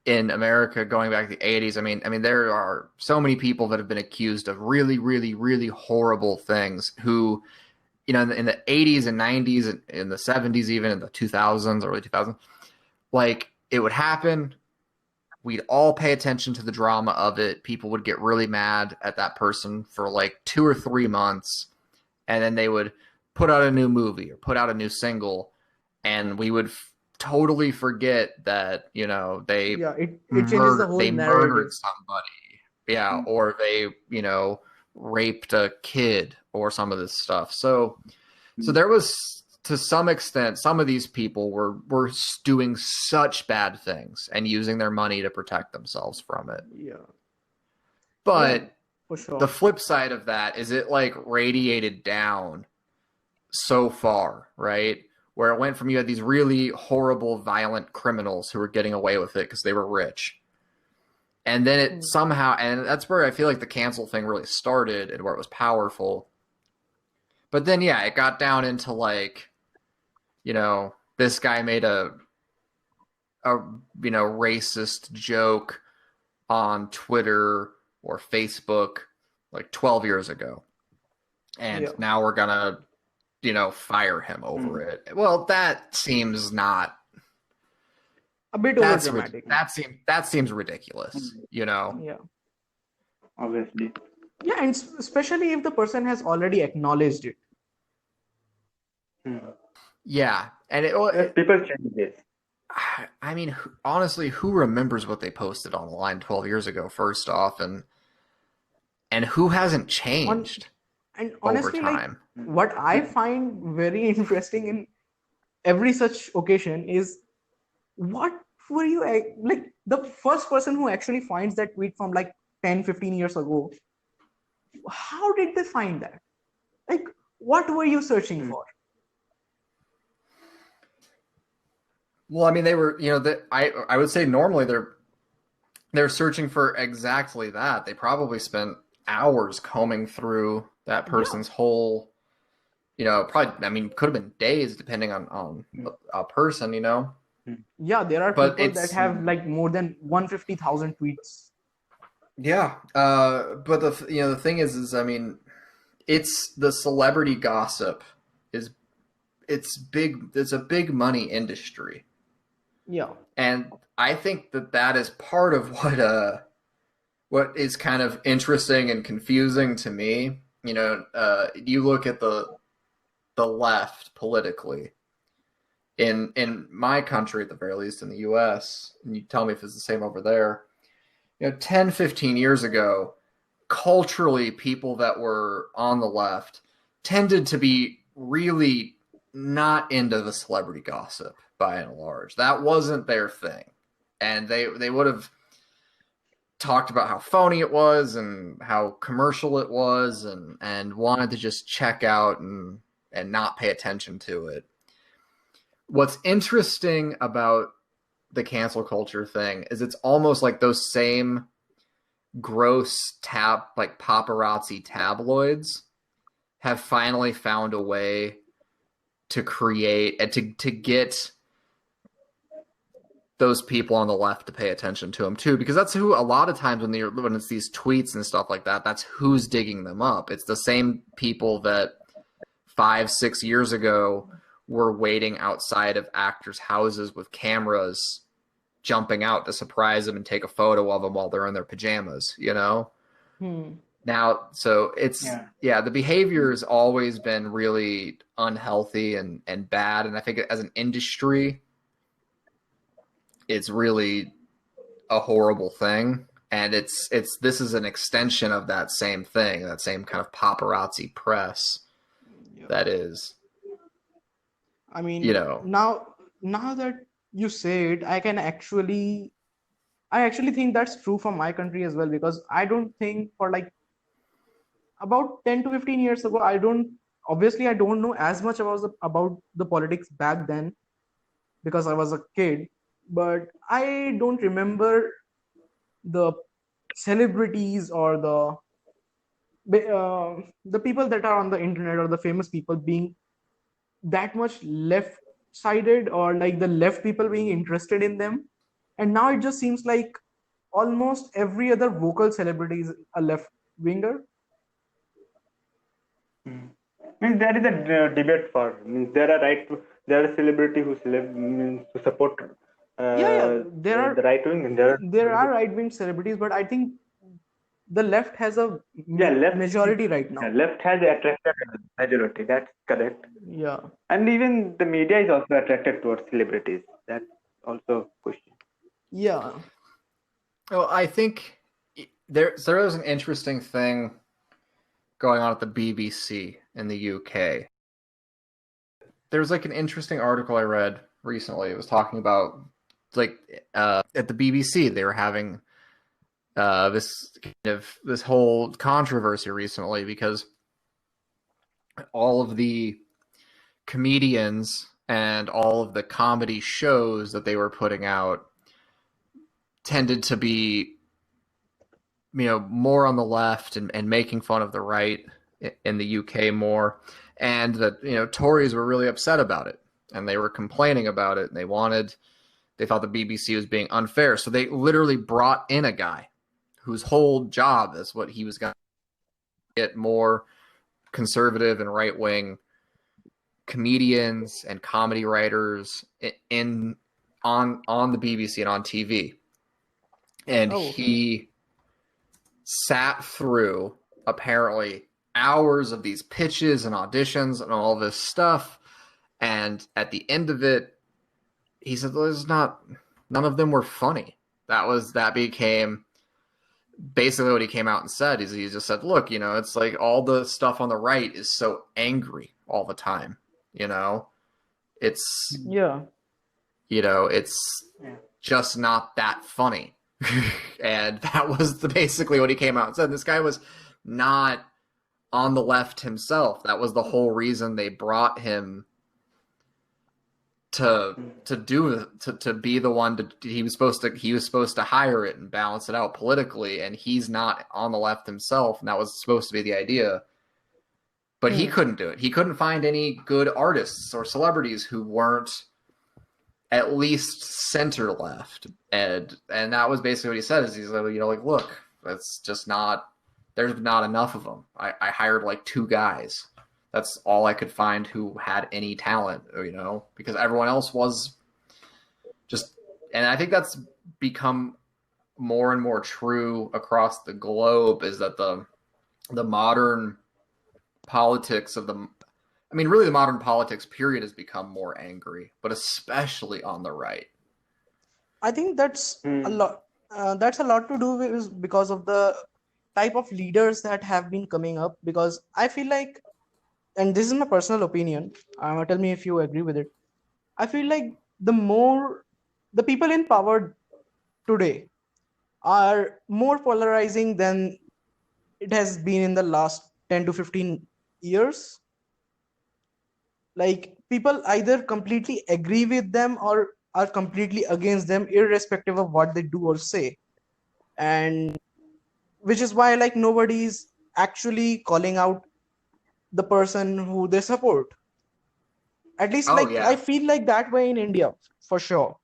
in America going back to the 80s, I mean, there are so many people that have been accused of really, really, really horrible things who, in the 80s and 90s and in the 70s, even in the 2000s, early 2000s, like it would happen. We'd all pay attention to the drama of it. People would get really mad at that person for like 2 or 3 months, and then they would put out a new movie or put out a new single, and we would totally forget that they Yeah. It changes the whole murdered narrative. somebody. Yeah, or they, raped a kid or some of this stuff. So there was, to some extent, some of these people were doing such bad things and using their money to protect themselves from it. Yeah. But for sure. the flip side of that is it like radiated down so far, right? Where it went from you had these really horrible, violent criminals who were getting away with it because they were rich. And then it somehow, and that's where I feel like the cancel thing really started and where it was powerful. But then, yeah, it got down into like, this guy made a racist joke on Twitter or Facebook like 12 years ago. And now we're going to, fire him over it. Well, that seems not a bit over dramatic. That seems ridiculous, Yeah. Obviously. Yeah, and especially if the person has already acknowledged it. Yeah, and people change this. I mean, honestly, who remembers what they posted online 12 years ago? First off, and who hasn't changed? And honestly, over time? What I find very interesting in every such occasion is, what were you like? The first person who actually finds that tweet from like 10-15 years ago, how did they find that? Like, what were you searching for? Well, I mean, they were, I would say normally they're searching for exactly that. They probably spent hours combing through that person's whole, probably, I mean, could have been days depending on a person, Yeah, there are people that have like more than 150,000 tweets. Yeah, but the thing is I mean, it's the celebrity gossip it's big. It's a big money industry. Yeah, and I think that is part of what is kind of interesting and confusing to me. You look at the left politically in my country, at the very least in the US, and you tell me if it's the same over there. 10, 15 years ago, culturally, people that were on the left tended to be really not into the celebrity gossip by and large. That wasn't their thing. And they would have talked about how phony it was and how commercial it was and wanted to just check out and not pay attention to it. What's interesting about the cancel culture thing is it's almost like those same gross like paparazzi tabloids have finally found a way to create and to get those people on the left to pay attention to them too, because that's who a lot of times when it's these tweets and stuff like that, that's who's digging them up. It's the same people that 5-6 years ago were waiting outside of actors' houses with cameras, jumping out to surprise them and take a photo of them while they're in their pajamas, Now, so it's, the behavior has always been really unhealthy and bad. And I think as an industry, it's really a horrible thing. And this is an extension of that same thing, that same kind of paparazzi press that is. I mean, now that you say it, I actually think that's true for my country as well, because I don't think for like about 10 to 15 years ago, I don't know as much about the politics back then because I was a kid, but I don't remember the celebrities or the people that are on the internet or the famous people being that much left-sided, or like the left people being interested in them. And now it just seems like almost every other vocal celebrity is a left-winger. Means there is a debate for. Means there are celebrity who support. There are the right wing, and there are right-wing celebrities, but I think the left has a majority right now. Left has attracted a majority. That's correct. Yeah. And even the media is also attracted towards celebrities. That's also a question. Yeah. Well, I think there was an interesting thing going on at the BBC in the UK. There was like an interesting article I read recently. It was talking about like at the BBC they were having this whole controversy recently because all of the comedians and all of the comedy shows that they were putting out tended to be, more on the left and making fun of the right in the UK more, and that Tories were really upset about it and they were complaining about it and they thought the BBC was being unfair, so they literally brought in a guy whose whole job is what he was going to get more conservative and right wing comedians and comedy writers on the BBC and on TV, and he sat through apparently hours of these pitches and auditions and all this stuff, and at the end of it he said none of them were funny. That became basically what he came out and said. He just said, look, it's like all the stuff on the right is so angry all the time. It's it's just not that funny. And that was basically what he came out and said. This guy was not on the left himself. That was the whole reason they brought him to be the one he was supposed to hire it and balance it out politically, and he's not on the left himself, and that was supposed to be the idea. But he couldn't do it. He couldn't find any good artists or celebrities who weren't at least center left, and that was basically what he said. Is he's like, look, that's just not. There's not enough of them. I hired like 2 guys. That's all I could find who had any talent, because everyone else was just. And I think that's become more and more true across the globe. Is that the modern politics of really the modern politics period has become more angry, but especially on the right. I think that's a lot. That's a lot to do with because of the type of leaders that have been coming up. Because I feel like, and this is my personal opinion, tell me if you agree with it. I feel like the people in power today are more polarizing than it has been in the last 10 to 15 years. Like, people either completely agree with them or are completely against them, irrespective of what they do or say. And which is why like nobody's actually calling out the person who they support. At least I feel like that way in India, for sure.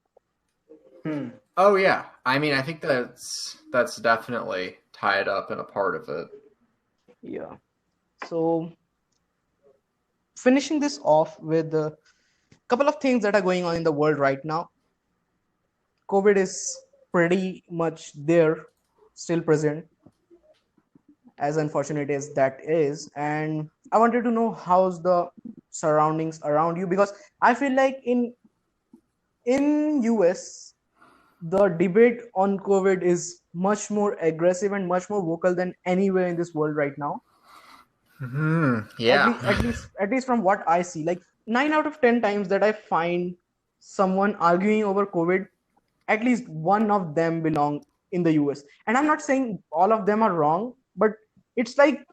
Oh yeah. I mean, I think that's definitely tied up in a part of it. Yeah. So finishing this off with a couple of things that are going on in the world right now. COVID is pretty much there, still present, as unfortunate as that is. And I wanted to know how's the surroundings around you, because I feel like in US the debate on COVID is much more aggressive and much more vocal than anywhere in this world right now. Yeah. At least from what I see, like 9 out of 10 times that I find someone arguing over COVID, at least one of them belong in the US. And I'm not saying all of them are wrong, but it's like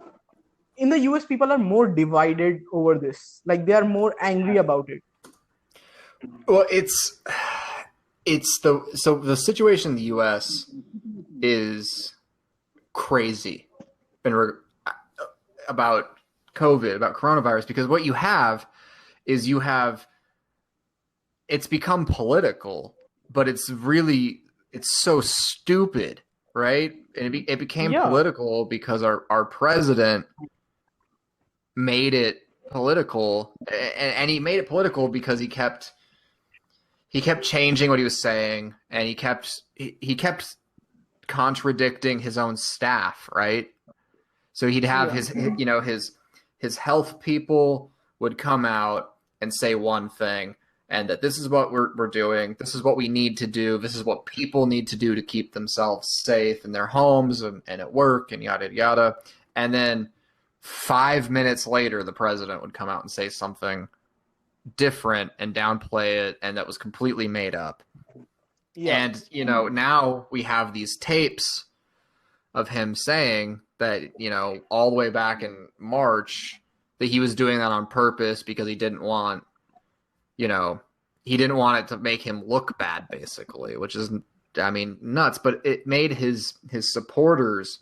in the US people are more divided over this. Like they are more angry about it. Well, the situation in the US is crazy about COVID, about coronavirus, because what you have is it's become political, but it's so stupid, right? And it became political because our president made it political, and he made it political because he kept changing what he was saying, and he kept contradicting his own staff, right? So he'd have his health people would come out and say one thing, and that this is what we're doing. This is what we need to do. This is what people need to do to keep themselves safe in their homes and at work and yada, yada. And then 5 minutes later, the president would come out and say something different and downplay it, and that was completely made up. Yeah. And, you know, now we have these tapes of him saying that, you know, all the way back in March, that he was doing that on purpose because he didn't want, you know, he didn't want it to make him look bad, basically, which is, I mean, nuts. But it made his supporters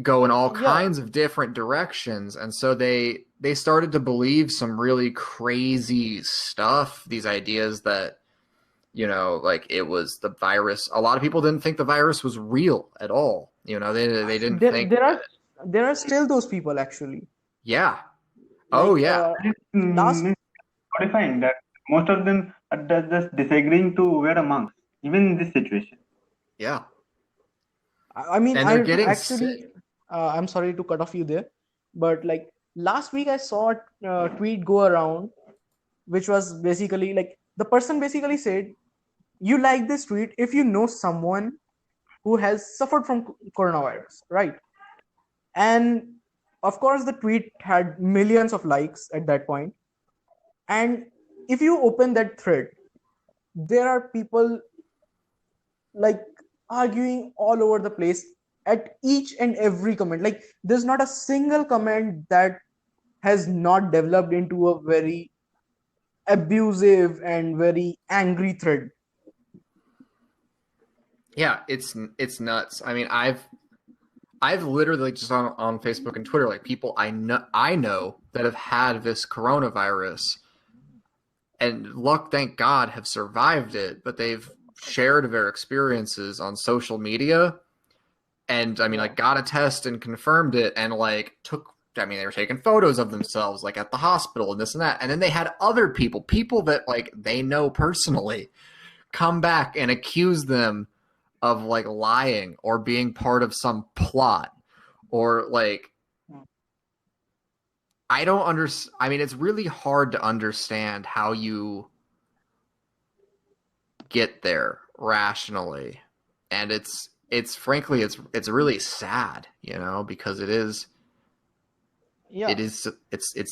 go in all kinds of different directions. And so they started to believe some really crazy stuff, these ideas that, you know, like it was the virus. A lot of people didn't think the virus was real at all. You know, they didn't think. There are still those people, actually. Yeah. Oh, Like, yeah. last Modifying that most of them are just disagreeing to wear a mask, even in this situation. Yeah. I mean, And they're I getting actually, I'm sorry to cut off you there, but like last week I saw a tweet go around, which was basically like the person basically said, "You like this tweet if you know someone who has suffered from coronavirus, right?" And of course, the tweet had millions of likes at that point. And if you open that thread, there are people like arguing all over the place at each and every comment. Like, there's not a single comment that has not developed into a very abusive and very angry thread. Yeah, it's nuts. I mean, I've literally just on Facebook and Twitter, like people I know that have had this coronavirus, and thank God, have survived it, but they've shared their experiences on social media, and I mean, like got a test and confirmed it, and like they were taking photos of themselves like at the hospital and this and that, and then they had other people that like they know personally come back and accuse them of like lying or being part of some plot, or like I don't understand. I mean, it's really hard to understand how you get there rationally, and it's frankly it's really sad, you know, because it's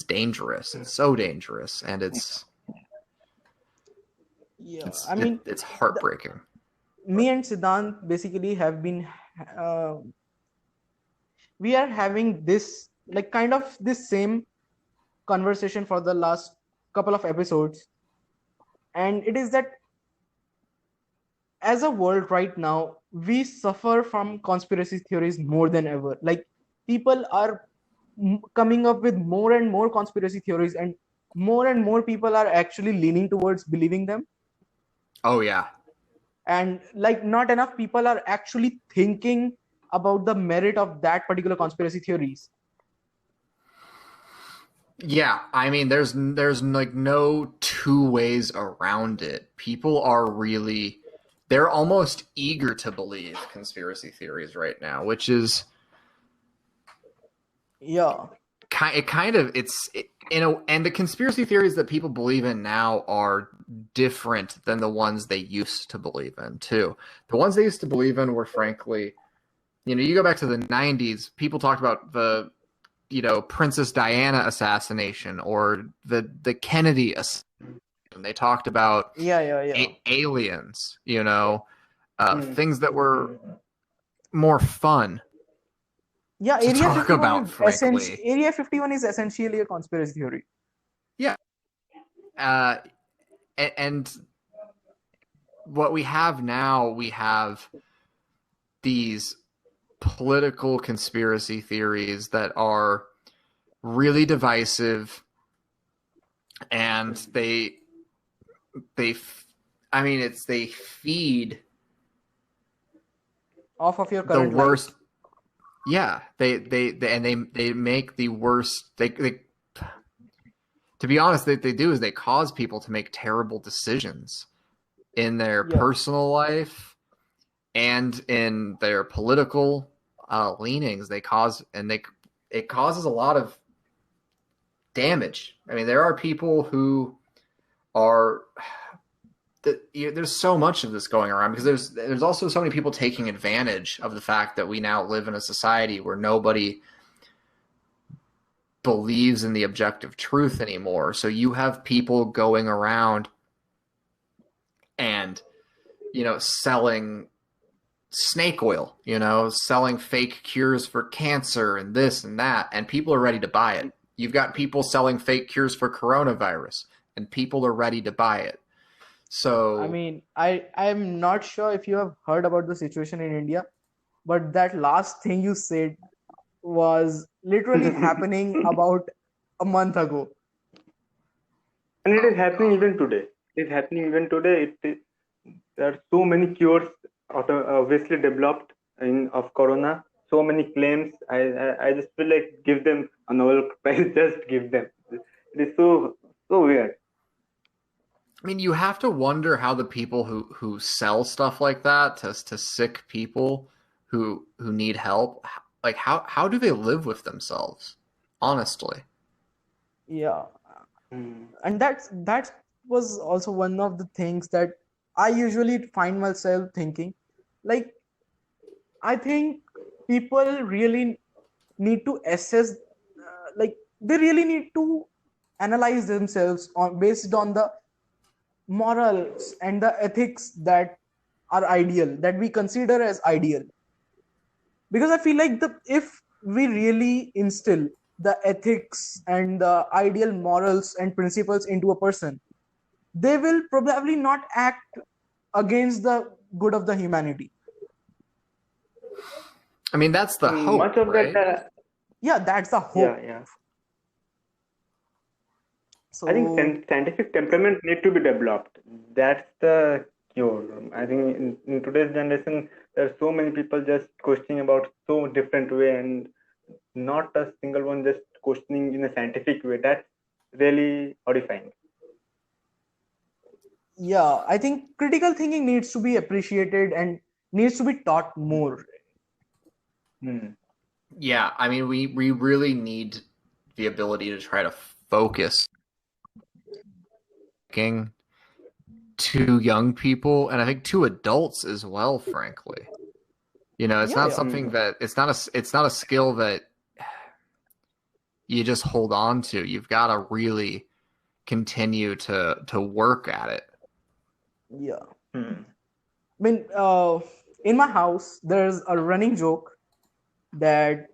dangerous. It's so dangerous, and it's heartbreaking. Me and Sidhant basically have been we are having this like kind of this same conversation for the last couple of episodes, and it is that as a world right now we suffer from conspiracy theories more than ever. Like, people are coming up with more and more conspiracy theories, and more people are actually leaning towards believing them. Oh yeah. And like not enough people are actually thinking about the merit of that particular conspiracy theories. Yeah, I mean, there's like no two ways around it. People are they're almost eager to believe conspiracy theories right now, which is and the conspiracy theories that people believe in now are different than the ones they used to believe in too. The ones they used to believe in were, frankly, you know, you go back to the 90s, people talked about the, you know, Princess Diana assassination or the Kennedy assassination. They talked about aliens, you know, things that were more fun. Yeah, Area 51 is essentially a conspiracy theory. Yeah. And what we have now, we have these political conspiracy theories that are really divisive, and they feed off of your current the worst life. Yeah, they make the worst. They to be honest, they do is they cause people to make terrible decisions in their personal life and in their political leanings. It causes a lot of damage. I mean, there are people who are there's so much of this going around because there's also so many people taking advantage of the fact that we now live in a society where nobody believes in the objective truth anymore. So you have people going around and selling snake oil, selling fake cures for cancer and this and that, and people are ready to buy it. You've got people selling fake cures for coronavirus, and people are ready to buy it. So I mean, I'm not sure if you have heard about the situation in India, but that last thing you said was literally happening about a month ago. And it is Oh, happening God. even today. It's happening even today. There are so many cures obviously developed of corona. So many claims. I just feel like give them a Nobel Prize. Just give them. It is so weird. I mean, you have to wonder how the people who sell stuff like that to sick people who need help, like how do they live with themselves? Honestly. Yeah, Hmm. and that was also one of the things that I usually find myself thinking. Like, I think people really need to assess, like they really need to analyze themselves on based on the morals and the ethics that are ideal, that we consider as ideal. Because I feel like the if we really instill the ethics and the ideal morals and principles into a person, they will probably not act against the good of the humanity. I mean, that's the Much hope, of that, right? Yeah, that's the yeah, hope. yeah. I think So scientific temperament need to be developed. That's the cure. I think in today's generation, there are so many people just questioning about so different way, and not a single one just questioning in a scientific way. That's really horrifying. yeah, I think critical thinking needs to be appreciated and needs to be taught more. Hmm. Yeah, I mean, we really need the ability to try to focus thinking to young people, and I think to adults as well, frankly. It's Yeah, not yeah, something Hmm. that it's not a skill that you just hold on to. You've got to really continue to work at it. yeah. Hmm. I mean, in my house, there's a running joke that,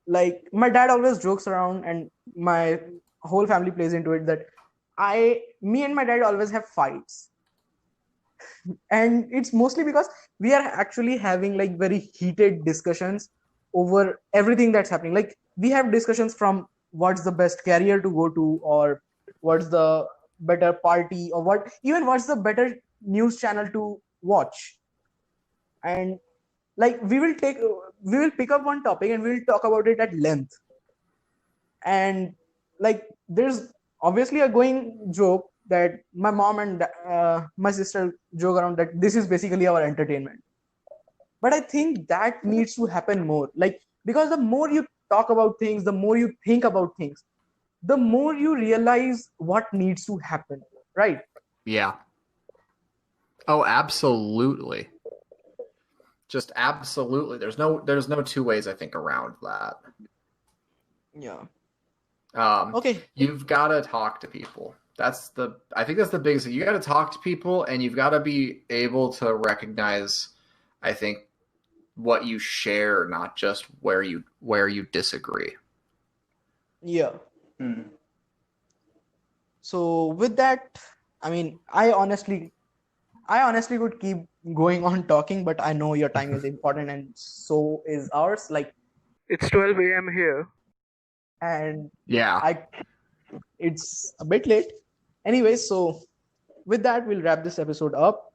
like, my dad always jokes around, and my whole family plays into it, that me and my dad always have fights, and it's mostly because we are actually having like very heated discussions over everything that's happening. Like, we have discussions from what's the best career to go to, or what's the better party, or what's the better news channel to watch. And like, we will pick up one topic and we'll talk about it at length. And like, there's obviously a going joke that my mom and my sister joke around, that this is basically our entertainment. But I think that needs to happen more, like, because the more you talk about things, the more you think about things, the more you realize what needs to happen, right? Yeah. Oh, absolutely. Just absolutely. There's no two ways I think around that. Yeah. Um, Okay. you've got to talk to people. I think that's the biggest thing. You got to talk to people, and you've got to be able to recognize, I think, what you share, not just where you disagree. Yeah. Hmm. So with that, I mean, I honestly could keep going on talking, but I know your time is important and so is ours. Like, it's 12 a.m. here, and Yeah. I it's a bit late. Anyway, so with that, we'll wrap this episode up.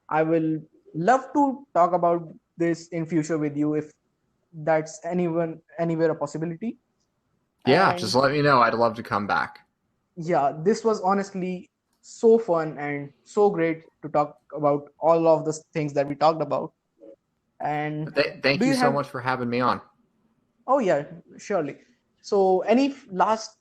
I will love to talk about this in future with you if that's anywhere a possibility. Yeah, just And let me know. I'd love to come back. yeah, this was honestly so fun and so great to talk about all of the things that we talked about. And Thank do you you so have much for having me on. Oh, yeah, surely. So, any last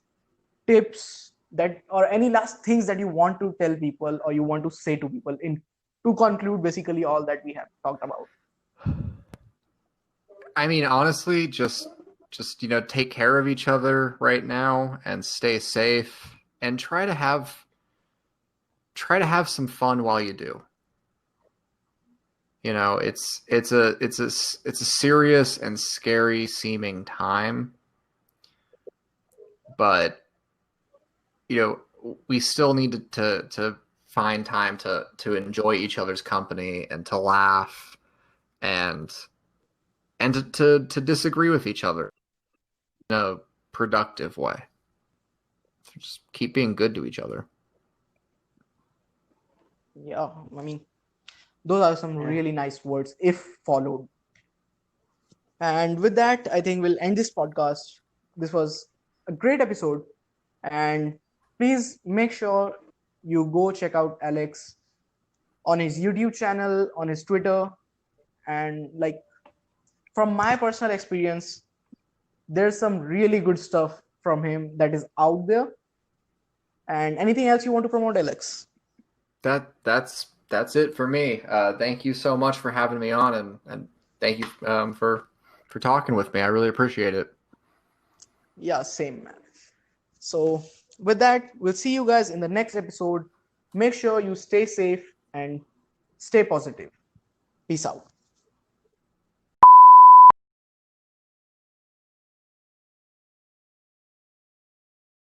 tips that, or any last things that you want to tell people or you want to say to people in to conclude basically all that we have talked about? I mean, honestly, just take care of each other right now and stay safe and try to have some fun while you do. It's a serious and scary seeming time, but we still need to find time to enjoy each other's company and to laugh and to disagree with each other in a productive way. So just keep being good to each other. Yeah, I mean, those are some really nice words if followed. And with that, I think we'll end this podcast. This was a great episode. And please make sure you go check out Alex on his YouTube channel, on his Twitter. And like, from my personal experience, there's some really good stuff from him that is out there. And anything else you want to promote, Alex? That's it for me. Thank you so much for having me on, and thank you for talking with me. I really appreciate it. Yeah, same, man. So with that, we'll see you guys in the next episode. Make sure you stay safe and stay positive. Peace out.